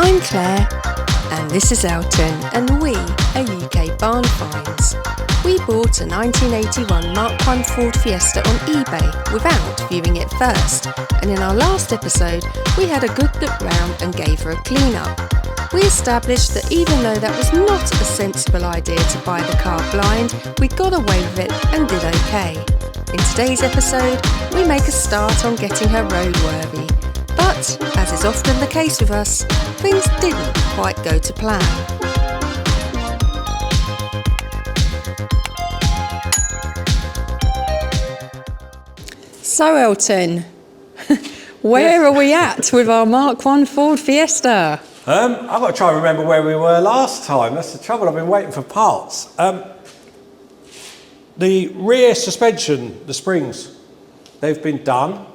I'm Claire, and this is Elton, and we are UK Barn Finds. We bought a 1981 Mk1 Ford Fiesta on eBay without viewing it first, and in our last episode we had a good look round and gave her a clean up. We established that even though that was not a sensible idea to buy the car blind, we got away with it and did okay. In today's episode, we make a start on getting her roadworthy. But, as is often the case with us, things didn't quite go to plan. So Elton, where are we at with our Mk1 Ford Fiesta? I've got to try and remember where we were last time. That's the trouble, I've been waiting for parts. The rear suspension, the springs, they've been done.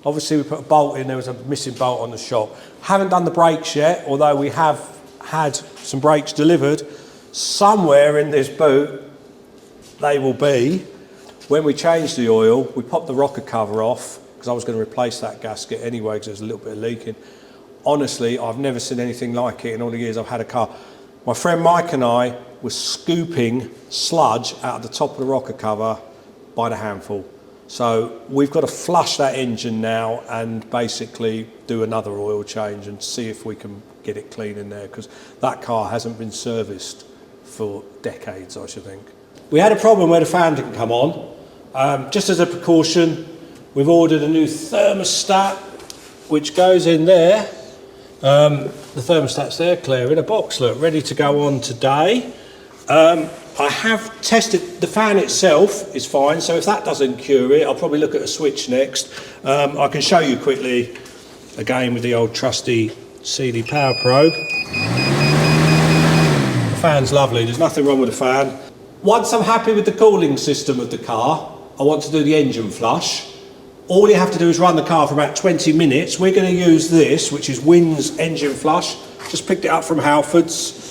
Obviously we put a bolt in, there was a missing bolt on the shop. Haven't done the brakes yet, although we have had some brakes delivered. Somewhere in this boot they will be. When we changed the oil, we popped the rocker cover off because I was going to replace that gasket anyway because there's a little bit of leaking. Honestly, I've never seen anything like it in all the years I've had a car. My friend Mike and I were scooping sludge out of the top of the rocker cover by the handful. So we've got to flush that engine now and basically do another oil change and see if we can get it clean in there, because that car hasn't been serviced for decades, I should think. We had a problem where the fan didn't come on. Just as a precaution, we've ordered a new thermostat which goes in there. The thermostat's there, Claire, in a box, look, ready to go on today. I have tested, the fan itself is fine, so if that doesn't cure it, I'll probably look at a switch next. I can show you quickly, again with the old trusty Sealy power probe. The fan's lovely, there's nothing wrong with the fan. Once I'm happy with the cooling system of the car, I want to do the engine flush. All you have to do is run the car for about 20 minutes. We're going to use this, which is Wynn's engine flush. Just picked it up from Halford's.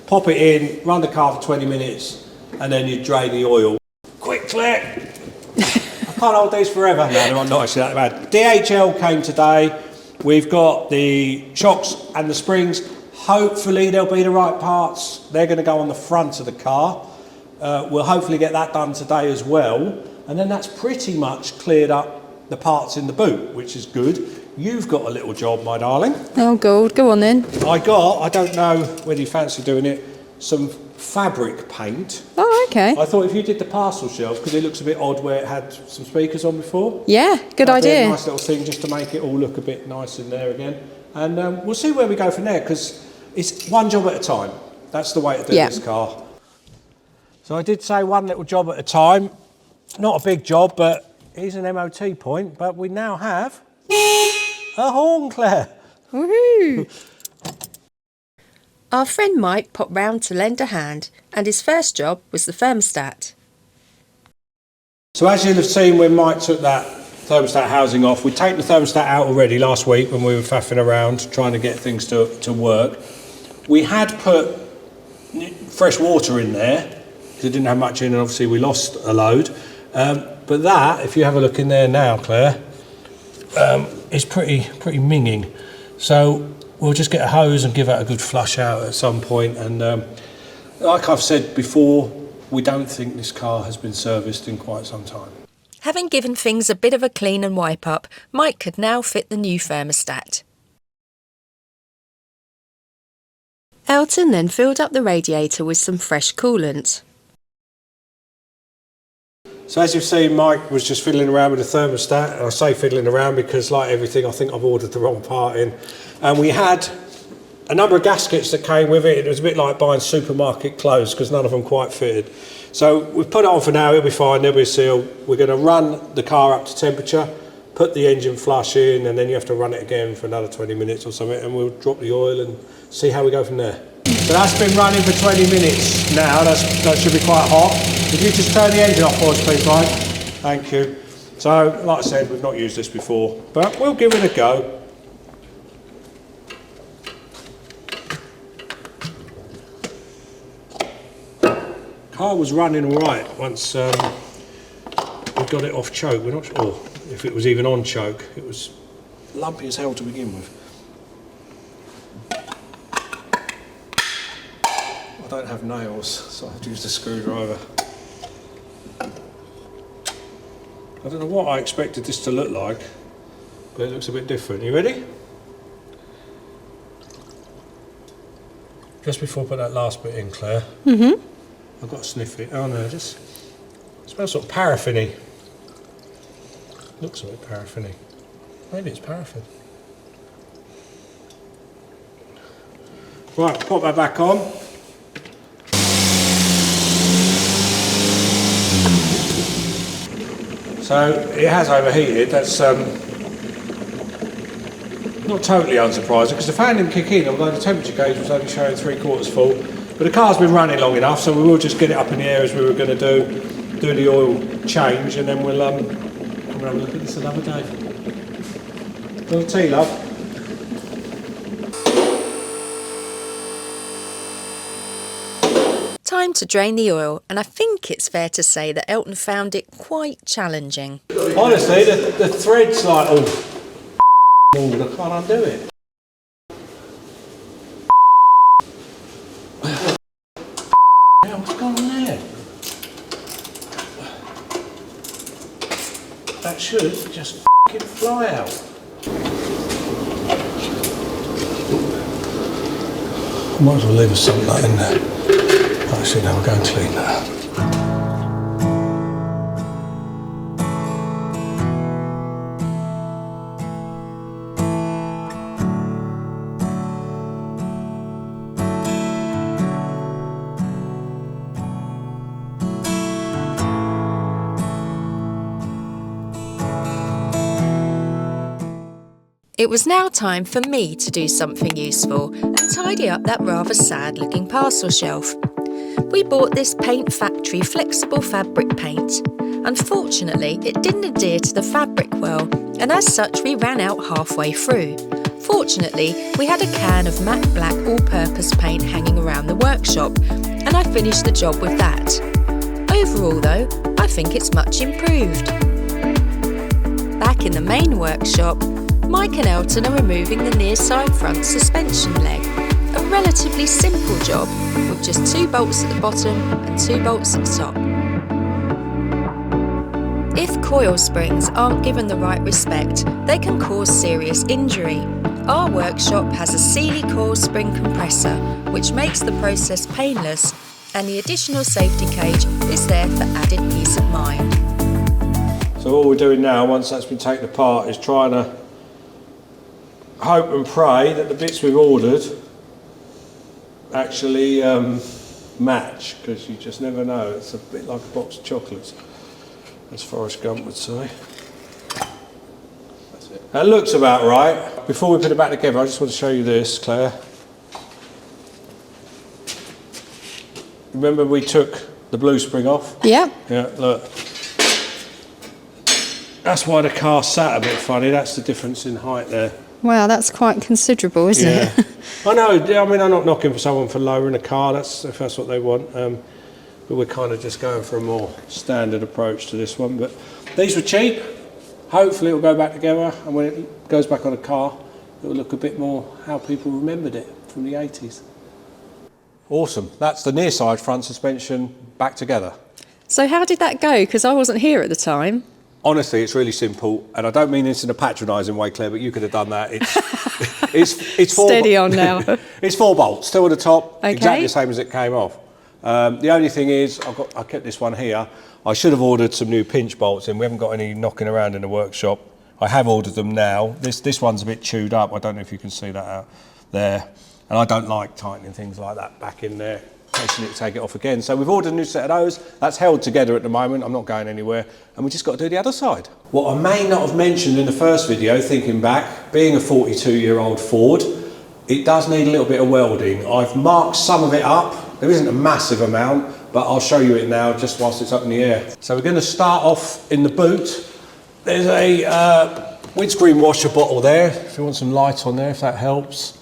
Pop it in, run the car for 20 minutes, and then you drain the oil. Quick click! I can't hold these forever. No, they're not actually that bad. DHL came today. We've got the shocks and the springs. Hopefully they'll be the right parts. They're going to go on the front of the car. We'll hopefully get that done today as well. And then that's pretty much cleared up the parts in the boot, which is good. You've got a little job, my darling. Oh God, go on then. I don't know whether you fancy doing it, some fabric paint. Oh, okay. I thought if you did the parcel shelf, because it looks a bit odd where it had some speakers on before. Yeah, good That'd idea. be a nice little thing just to make it all look a bit nice in there again. And we'll see where we go from there, because it's one job at a time. That's the way to do this car. So I did say one little job at a time. Not a big job, but here's an MOT point. But we now have a horn, Claire. Woohoo! Our friend Mike popped round to lend a hand, and his first job was the thermostat. So as you'll have seen when Mike took that thermostat housing off, we'd taken the thermostat out already last week when we were faffing around trying to get things to work. We had put fresh water in there, because it didn't have much in, and obviously we lost a load. But that, if you have a look in there now, Claire, is pretty minging. So we'll just get a hose and give that a good flush out at some point. And like I've said before, we don't think this car has been serviced in quite some time. Having given things a bit of a clean and wipe up, Mike could now fit the new thermostat. Elton then filled up the radiator with some fresh coolant. So as you've seen, Mike was just fiddling around with the thermostat, and I say fiddling around because, like everything, I think I've ordered the wrong part in. And we had a number of gaskets that came with it. It was a bit like buying supermarket clothes because none of them quite fitted. So we've put it on for now, it'll be fine, there'll be a seal. We're going to run the car up to temperature, put the engine flush in, and then you have to run it again for another 20 minutes or something, and we'll drop the oil and see how we go from there. So that's been running for 20 minutes now, that should be quite hot. If you just turn the engine off for us, please, Mike. Thank you. So, like I said, we've not used this before, but we'll give it a go. Car was running all right once we got it off choke. We're not sure if it was even on choke. It was lumpy as hell to begin with. don't have nails, so I have to use the screwdriver. I don't know what I expected this to look like, but it looks a bit different. You ready? Just before I put that last bit in, Claire, I've got to sniff it. Oh no, just it smells sort of paraffin-y. Looks a bit paraffin-y. Maybe it's paraffin. Right, pop that back on. So it has overheated. That's not totally unsurprising because the fan didn't kick in, although the temperature gauge was only showing 3/4 full. But the car's been running long enough, so we will just get it up in the air as we were going to do the oil change, and then we'll have a look at this another day. Little tea, love. Time to drain the oil, and I think it's fair to say that Elton found it quite challenging. Honestly, the thread's like, oh, I can't undo it. What's going on there? That should just fly out. I might as well leave us something like in there. Actually, no, we'll go and clean that. It was now time for me to do something useful and tidy up that rather sad-looking parcel shelf. We bought this Paint Factory flexible fabric paint. Unfortunately, it didn't adhere to the fabric well, and as such we ran out halfway through. Fortunately, we had a can of matte black all-purpose paint hanging around the workshop, and I finished the job with that. Overall though, I think it's much improved. Back in the main workshop, Mike and Elton are removing the near side front suspension leg. A relatively simple job with just 2 bolts at the bottom and 2 bolts at the top. If coil springs aren't given the right respect, they can cause serious injury. Our workshop has a Sealy coil spring compressor, which makes the process painless, and the additional safety cage is there for added peace of mind. So all we're doing now, once that's been taken apart, is trying to hope and pray that the bits we've ordered actually match, because you just never know. It's a bit like a box of chocolates, as Forrest Gump would say. That's it. That looks about right. Before we put it back together, I just want to show you this, Claire. Remember we took the blue spring off? Yeah. Yeah, look. That's why the car sat a bit funny. That's the difference in height there. Wow, that's quite considerable, isn't it? I know, I mean, I'm not knocking for someone for lowering a car, if that's what they want, but we're kind of just going for a more standard approach to this one. But these were cheap. Hopefully it'll go back together, and when it goes back on a car, it'll look a bit more how people remembered it from the 80s. Awesome. That's the near side front suspension back together. So how did that go? Because I wasn't here at the time. Honestly, it's really simple, and I don't mean this in a patronising way, Claire, but you could have done that. It's four Steady on now. It's 4 bolts, 2 on the top, Okay. exactly the same as it came off. The only thing is, I kept this one here. I should have ordered some new pinch bolts in. We haven't got any knocking around in the workshop. I have ordered them now. This one's a bit chewed up. I don't know if you can see that out there. And I don't like tightening things like that back in there, in case you need to take it off again. So we've ordered a new set of those. That's held together at the moment. I'm not going anywhere. And we just got to do the other side. What I may not have mentioned in the first video, thinking back, being a 42-year-old Ford, it does need a little bit of welding. I've marked some of it up. There isn't a massive amount, but I'll show you it now just whilst it's up in the air. So we're going to start off in the boot. There's a windscreen washer bottle there, if you want some light on there, if that helps.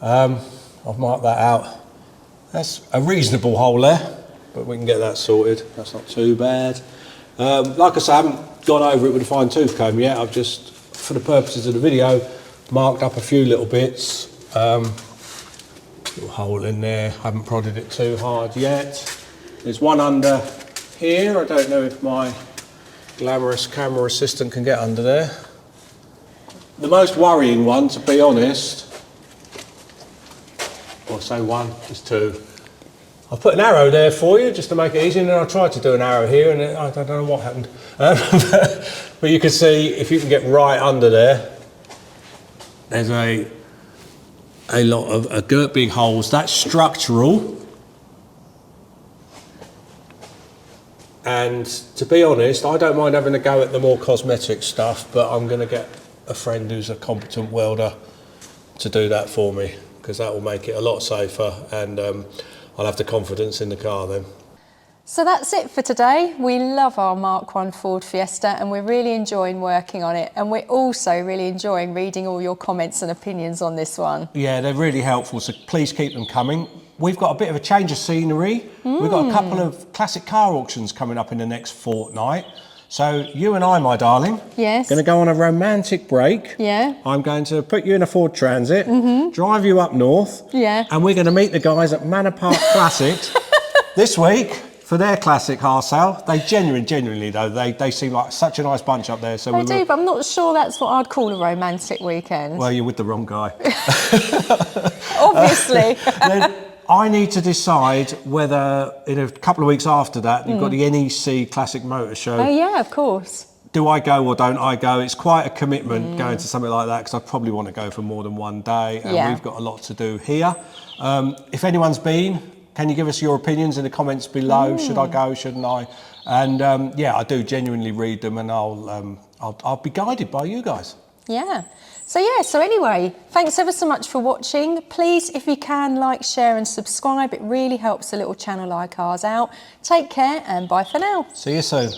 I've marked that out. That's a reasonable hole there, but we can get that sorted. That's not too bad. Like I say, I haven't gone over it with a fine tooth comb yet. I've just, for the purposes of the video, marked up a few little bits. Little hole in there, haven't prodded it too hard yet. There's one under here. I don't know if my glamorous camera assistant can get under there. The most worrying one, to be honest, or say one, is two. I've put an arrow there for you just to make it easy, and then I tried to do an arrow here and I don't know what happened. But you can see, if you can get right under there, there's a lot of girt big holes. That's structural. And to be honest, I don't mind having a go at the more cosmetic stuff, but I'm going to get a friend who's a competent welder to do that for me, because that will make it a lot safer, and I'll have the confidence in the car then. So that's it for today. We love our Mk1 Ford Fiesta and we're really enjoying working on it, and we're also really enjoying reading all your comments and opinions on this one. Yeah, they're really helpful, so please keep them coming. We've got a bit of a change of scenery. We've got a couple of classic car auctions coming up in the next fortnight. So you and I, my darling, yes, going to go on a romantic break. Yeah. I'm going to put you in a Ford Transit, drive you up north, yeah, and we're going to meet the guys at Manor Park Classics this week for their classic car sale. They genuinely though, they seem like such a nice bunch up there. So they do, but I'm not sure that's what I'd call a romantic weekend. Well, you're with the wrong guy. Obviously. I need to decide whether in a couple of weeks after that, you've got the NEC Classic Motor Show. Oh yeah, of course. Do I go or don't I go? It's quite a commitment going to something like that, because I probably want to go for more than one day, and we've got a lot to do here. If anyone's been, can you give us your opinions in the comments below? Should I go, shouldn't I? And yeah, I do genuinely read them, and I'll be guided by you guys. Yeah. So anyway, thanks ever so much for watching. Please, if you can, like, share and subscribe. It really helps a little channel like ours out. Take care and bye for now. See you soon.